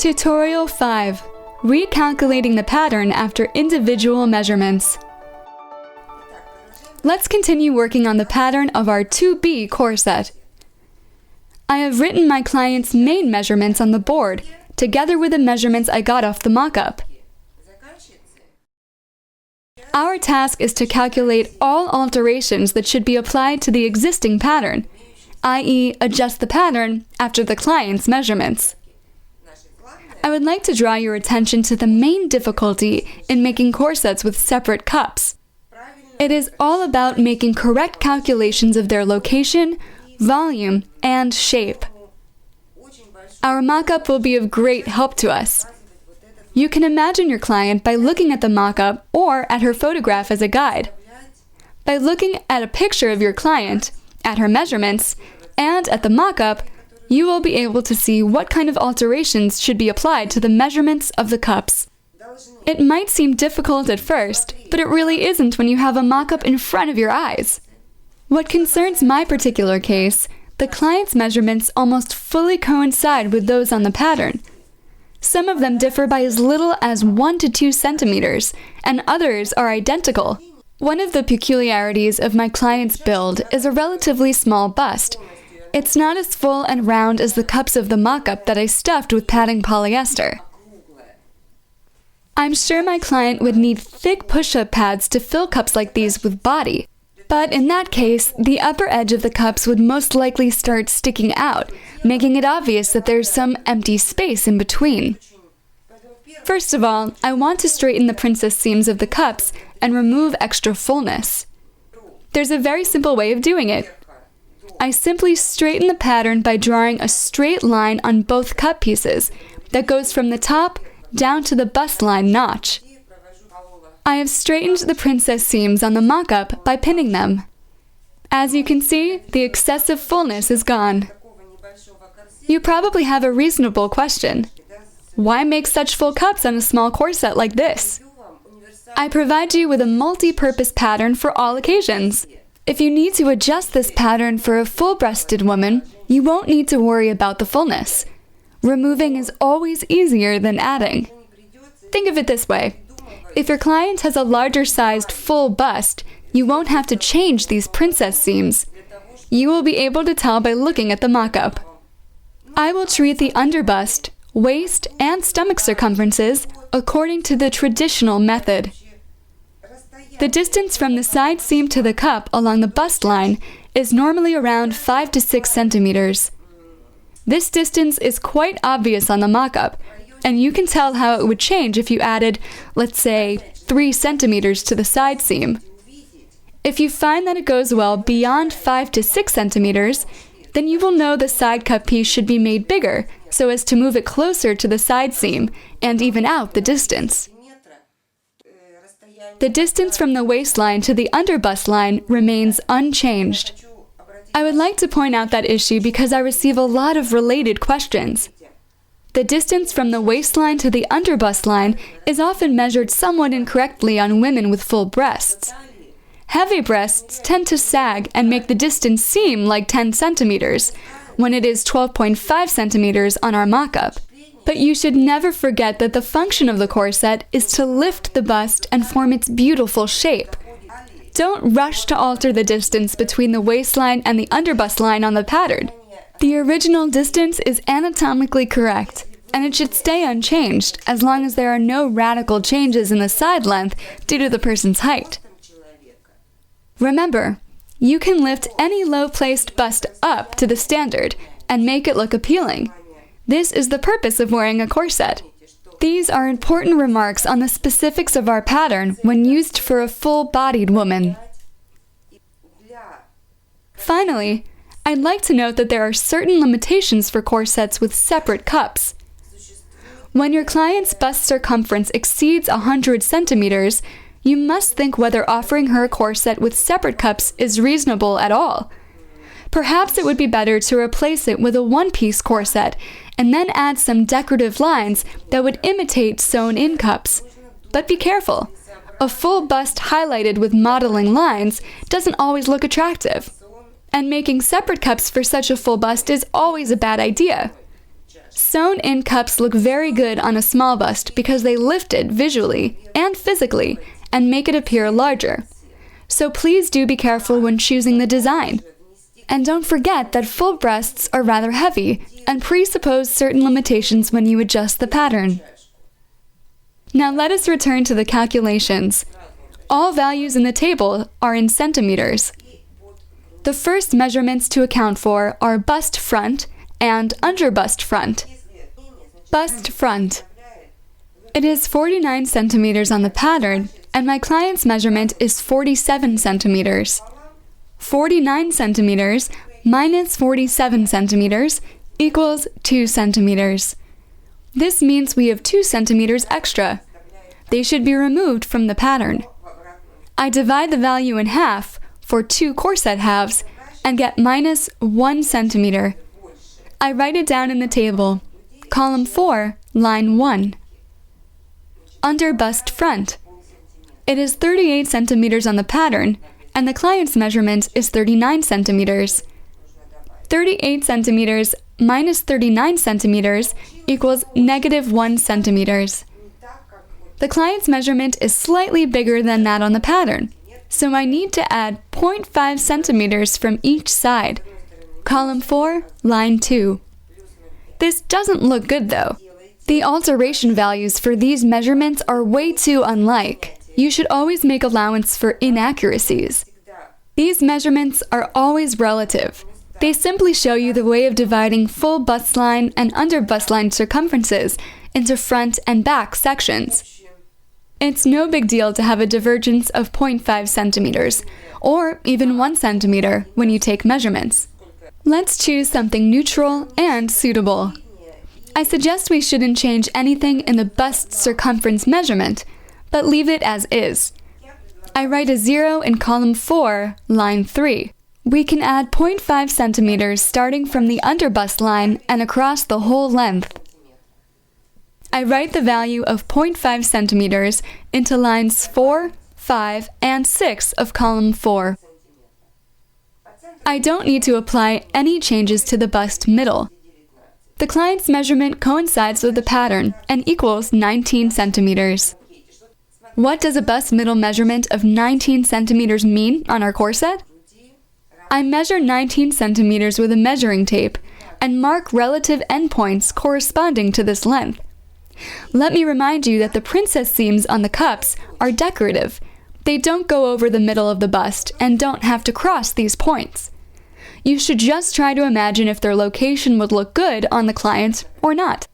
Tutorial 5. Recalculating the pattern after individual measurements. Let's continue working on the pattern of our 2B corset. I have written my client's main measurements on the board, together with the measurements I got off the mock-up. Our task is to calculate all alterations that should be applied to the existing pattern, i.e., adjust the pattern after the client's measurements. I would like to draw your attention to the main difficulty in making corsets with separate cups. It is all about making correct calculations of their location, volume, and shape. Our mock-up will be of great help to us. You can imagine your client by looking at the mock-up or at her photograph as a guide. By looking at a picture of your client, at her measurements, and at the mock-up, you will be able to see what kind of alterations should be applied to the measurements of the cups. It might seem difficult at first, but it really isn't when you have a mock-up in front of your eyes. What concerns my particular case, the client's measurements almost fully coincide with those on the pattern. Some of them differ by as little as 1 to 2 centimeters, and others are identical. One of the peculiarities of my client's build is a relatively small bust. It's not as full and round as the cups of the mock-up that I stuffed with padding polyester. I'm sure my client would need thick push-up pads to fill cups like these with body, but in that case, the upper edge of the cups would most likely start sticking out, making it obvious that there's some empty space in between. First of all, I want to straighten the princess seams of the cups and remove extra fullness. There's a very simple way of doing it. I simply straighten the pattern by drawing a straight line on both cup pieces that goes from the top down to the bust line notch. I have straightened the princess seams on the mock-up by pinning them. As you can see, the excessive fullness is gone. You probably have a reasonable question. Why make such full cups on a small corset like this? I provide you with a multi-purpose pattern for all occasions. If you need to adjust this pattern for a full-breasted woman, you won't need to worry about the fullness. Removing is always easier than adding. Think of it this way. If your client has a larger-sized full bust, you won't have to change these princess seams. You will be able to tell by looking at the mock-up. I will treat the underbust, waist, and stomach circumferences according to the traditional method. The distance from the side seam to the cup along the bust line is normally around 5 to 6 centimeters. This distance is quite obvious on the mock-up, and you can tell how it would change if you added, let's say, 3 centimeters to the side seam. If you find that it goes well beyond 5 to 6 centimeters, then you will know the side cup piece should be made bigger so as to move it closer to the side seam and even out the distance. The distance from the waistline to the underbust line remains unchanged. I would like to point out that issue because I receive a lot of related questions. The distance from the waistline to the underbust line is often measured somewhat incorrectly on women with full breasts. Heavy breasts tend to sag and make the distance seem like 10 centimeters, when it is 12.5 centimeters on our mock-up. But you should never forget that the function of the corset is to lift the bust and form its beautiful shape. Don't rush to alter the distance between the waistline and the underbust line on the pattern. The original distance is anatomically correct, and it should stay unchanged as long as there are no radical changes in the side length due to the person's height. Remember, you can lift any low-placed bust up to the standard and make it look appealing. This is the purpose of wearing a corset. These are important remarks on the specifics of our pattern when used for a full-bodied woman. Finally, I'd like to note that there are certain limitations for corsets with separate cups. When your client's bust circumference exceeds 100 centimeters, you must think whether offering her a corset with separate cups is reasonable at all. Perhaps it would be better to replace it with a one-piece corset and then add some decorative lines that would imitate sewn-in cups. But be careful. A full bust highlighted with modeling lines doesn't always look attractive. And making separate cups for such a full bust is always a bad idea. Sewn-in cups look very good on a small bust because they lift it visually and physically and make it appear larger. So please do be careful when choosing the design. And don't forget that full breasts are rather heavy and presuppose certain limitations when you adjust the pattern. Now let us return to the calculations. All values in the table are in centimeters. The first measurements to account for are bust front and underbust front. Bust front. It is 49 centimeters on the pattern, and my client's measurement is 47 centimeters. 49 centimeters minus 47 centimeters equals 2 centimeters. This means we have 2 centimeters extra. They should be removed from the pattern. I divide the value in half for 2 corset halves and get minus 1 centimeter. I write it down in the table. Column 4, line 1. Underbust front. It is 38 centimeters on the pattern, and the client's measurement is 39 centimeters. 38 centimeters minus 39 centimeters equals negative 1 centimeters. The client's measurement is slightly bigger than that on the pattern, so I need to add 0.5 centimeters from each side. Column 4, line 2. This doesn't look good though. The alteration values for these measurements are way too unlike. You should always make allowance for inaccuracies. These measurements are always relative. They simply show you the way of dividing full bust line and under bust line circumferences into front and back sections. It's no big deal to have a divergence of 0.5 centimeters, or even 1 centimeter when you take measurements. Let's choose something neutral and suitable. I suggest we shouldn't change anything in the bust circumference measurement, but leave it as is. I write a 0 in column 4, line 3. We can add 0.5 centimeters starting from the underbust line and across the whole length. I write the value of 0.5 centimeters into lines 4, 5, and 6 of column 4. I don't need to apply any changes to the bust middle. The client's measurement coincides with the pattern and equals 19 centimeters. What does a bust middle measurement of 19 centimeters mean on our corset? I measure 19 centimeters with a measuring tape and mark relative endpoints corresponding to this length. Let me remind you that the princess seams on the cups are decorative. They don't go over the middle of the bust and don't have to cross these points. You should just try to imagine if their location would look good on the client or not.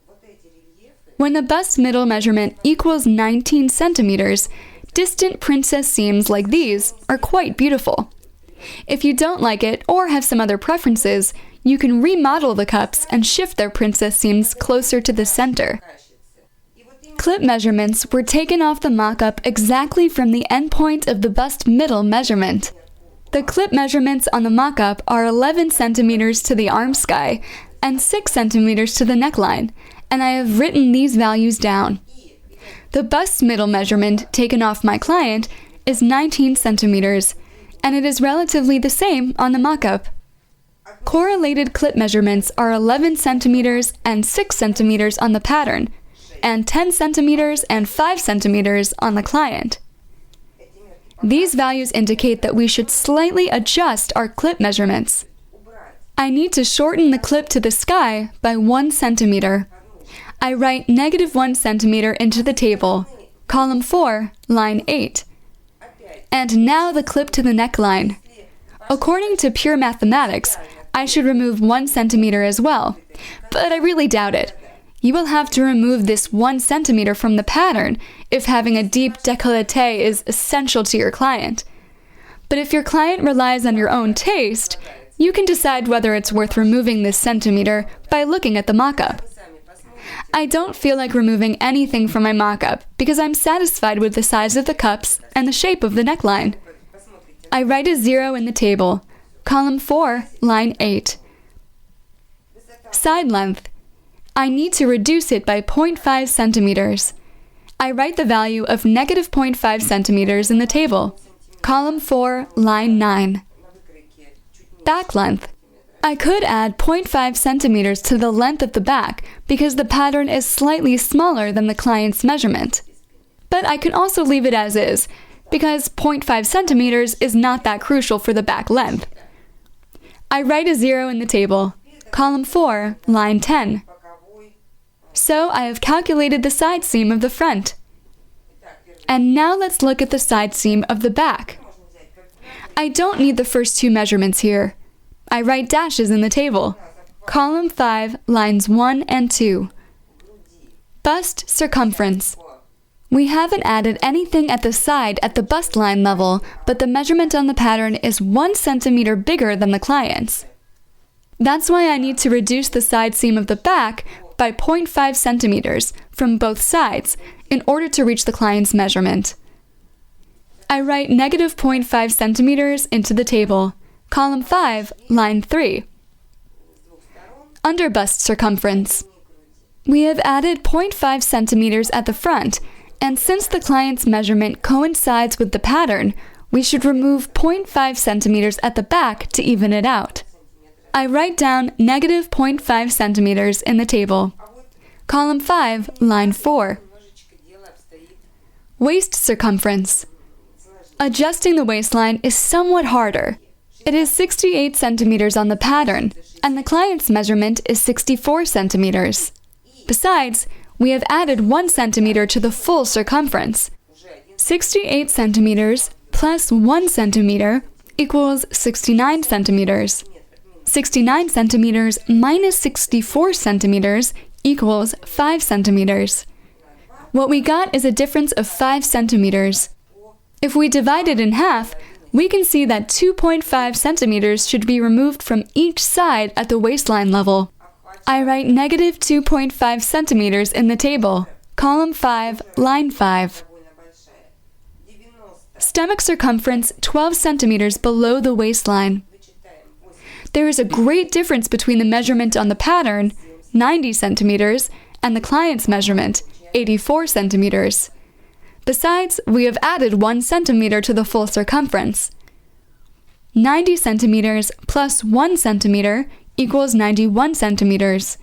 When the bust middle measurement equals 19 centimeters, distant princess seams like these are quite beautiful. If you don't like it or have some other preferences, you can remodel the cups and shift their princess seams closer to the center. Clip measurements were taken off the mock-up exactly from the endpoint of the bust middle measurement. The clip measurements on the mock-up are 11 centimeters to the arm sky and 6 centimeters to the neckline, and I have written these values down. The bust middle measurement taken off my client is 19 centimeters, and it is relatively the same on the mock-up. Correlated clip measurements are 11 centimeters and 6 centimeters on the pattern, and 10 centimeters and 5 centimeters on the client. These values indicate that we should slightly adjust our clip measurements. I need to shorten the clip to the sky by 1 centimeter. I write -1 centimeter into the table, column 4, line 8. And now the clip to the neckline. According to pure mathematics, I should remove 1 centimeter as well, but I really doubt it. You will have to remove this 1 centimeter from the pattern if having a deep décolleté is essential to your client. But if your client relies on your own taste, you can decide whether it's worth removing this centimeter by looking at the mock-up. I don't feel like removing anything from my mock-up because I'm satisfied with the size of the cups and the shape of the neckline. I write a 0 in the table, column 4, line 8. Side length. I need to reduce it by 0.5 centimeters. I write the value of -0.5 centimeters in the table, column 4, line 9. Back length. I could add 0.5 centimeters to the length of the back because the pattern is slightly smaller than the client's measurement. But I can also leave it as is, because 0.5 centimeters is not that crucial for the back length. I write a 0 in the table, column 4, line 10. So I have calculated the side seam of the front. And now let's look at the side seam of the back. I don't need the first two measurements here. I write dashes in the table. Column 5, lines 1 and 2. Bust circumference. We haven't added anything at the side at the bust line level, but the measurement on the pattern is 1 centimeter bigger than the client's. That's why I need to reduce the side seam of the back by 0.5 centimeters from both sides in order to reach the client's measurement. I write negative 0.5 centimeters into the table. Column 5, line 3. Underbust circumference. We have added 0.5 centimeters at the front, and since the client's measurement coincides with the pattern, we should remove 0.5 centimeters at the back to even it out. I write down negative 0.5 centimeters in the table. Column 5, line 4. Waist circumference. Adjusting the waistline is somewhat harder. It is 68 centimeters on the pattern, and the client's measurement is 64 centimeters. Besides, we have added 1 centimeter to the full circumference. 68 centimeters plus 1 centimeter equals 69 centimeters. 69 centimeters minus 64 centimeters equals 5 centimeters. What we got is a difference of 5 centimeters. If we divide it in half, we can see that 2.5 centimeters should be removed from each side at the waistline level. I write negative 2.5 centimeters in the table, column 5, line 5. Stomach circumference 12 centimeters below the waistline. There is a great difference between the measurement on the pattern, 90 centimeters, and the client's measurement, 84 centimeters. Besides, we have added 1 centimeter to the full circumference. 90 centimeters plus 1 centimeter equals 91 centimeters.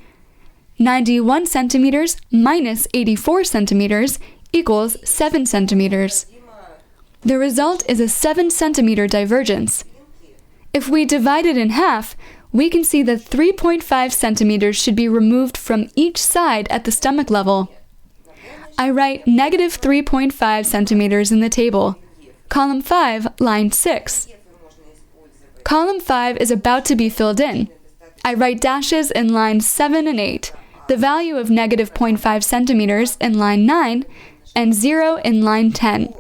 91 centimeters minus 84 centimeters equals 7 centimeters. The result is a 7 centimeter divergence. If we divide it in half, we can see that 3.5 centimeters should be removed from each side at the stomach level. I write negative 3.5 centimeters in the table. Column 5, line 6. Column 5 is about to be filled in. I write dashes in lines 7 and 8, the value of negative 0.5 centimeters in line 9, and 0 in line 10.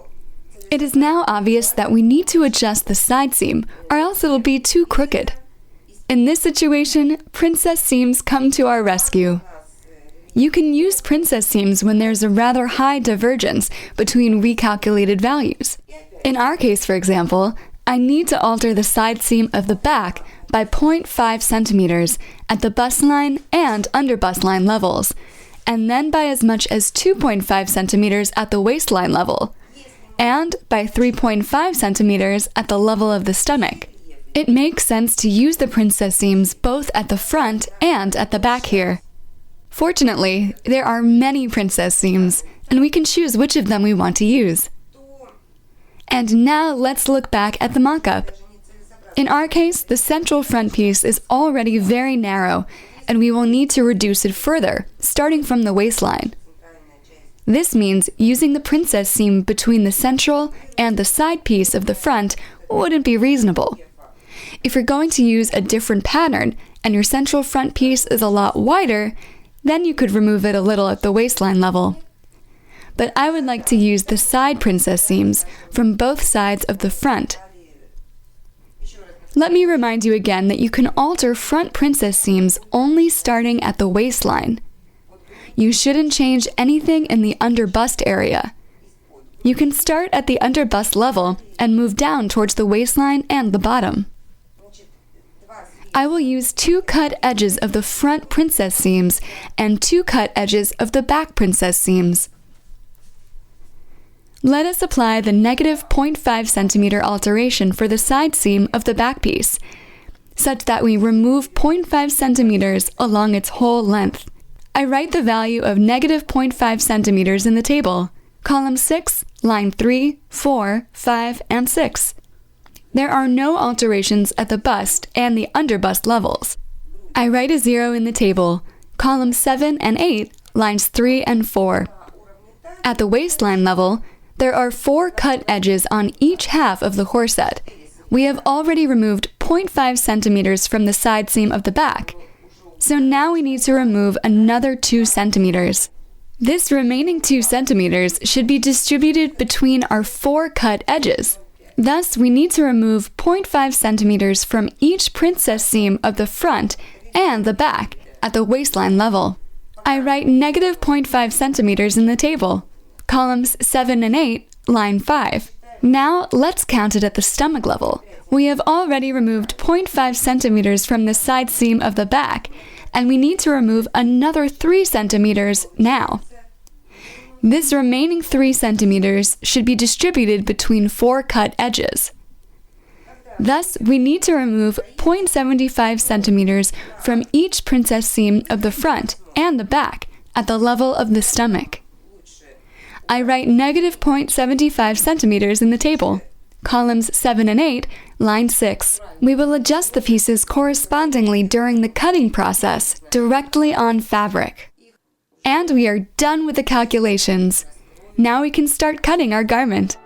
It is now obvious that we need to adjust the side seam, or else it'll be too crooked. In this situation, princess seams come to our rescue. You can use princess seams when there's a rather high divergence between recalculated values. In our case, for example, I need to alter the side seam of the back by 0.5 centimeters at the bust line and underbust line levels, and then by as much as 2.5 centimeters at the waistline level, and by 3.5 centimeters at the level of the stomach. It makes sense to use the princess seams both at the front and at the back here. Fortunately, there are many princess seams, and we can choose which of them we want to use. And now let's look back at the mock-up. In our case, the central front piece is already very narrow, and we will need to reduce it further, starting from the waistline. This means using the princess seam between the central and the side piece of the front wouldn't be reasonable. If you're going to use a different pattern and your central front piece is a lot wider, then you could remove it a little at the waistline level. But I would like to use the side princess seams from both sides of the front. Let me remind you again that you can alter front princess seams only starting at the waistline. You shouldn't change anything in the underbust area. You can start at the underbust level and move down towards the waistline and the bottom. I will use 2 cut edges of the front princess seams and 2 cut edges of the back princess seams. Let us apply the negative 0.5 centimeter alteration for the side seam of the back piece. such that we remove 0.5 centimeters along its whole length. I write the value of negative 0.5 centimeters in the table, column 6, line 3, 4, 5, and 6. There are no alterations at the bust and the underbust levels. I write a 0 in the table, columns 7 and 8, lines 3 and 4. At the waistline level, there are 4 cut edges on each half of the corset. We have already removed 0.5 centimeters from the side seam of the back, so now we need to remove another 2 centimeters. This remaining 2 centimeters should be distributed between our 4 cut edges. Thus, we need to remove 0.5 centimeters from each princess seam of the front and the back at the waistline level. I write negative 0.5 centimeters in the table, columns 7 and 8, line 5. Now, let's count it at the stomach level. We have already removed 0.5 centimeters from the side seam of the back, and we need to remove another 3 centimeters now. This remaining 3 centimeters should be distributed between 4 cut edges. Thus, we need to remove 0.75 centimeters from each princess seam of the front and the back at the level of the stomach. I write negative 0.75 centimeters in the table, columns 7 and 8, line 6. We will adjust the pieces correspondingly during the cutting process directly on fabric. And we are done with the calculations. Now we can start cutting our garment.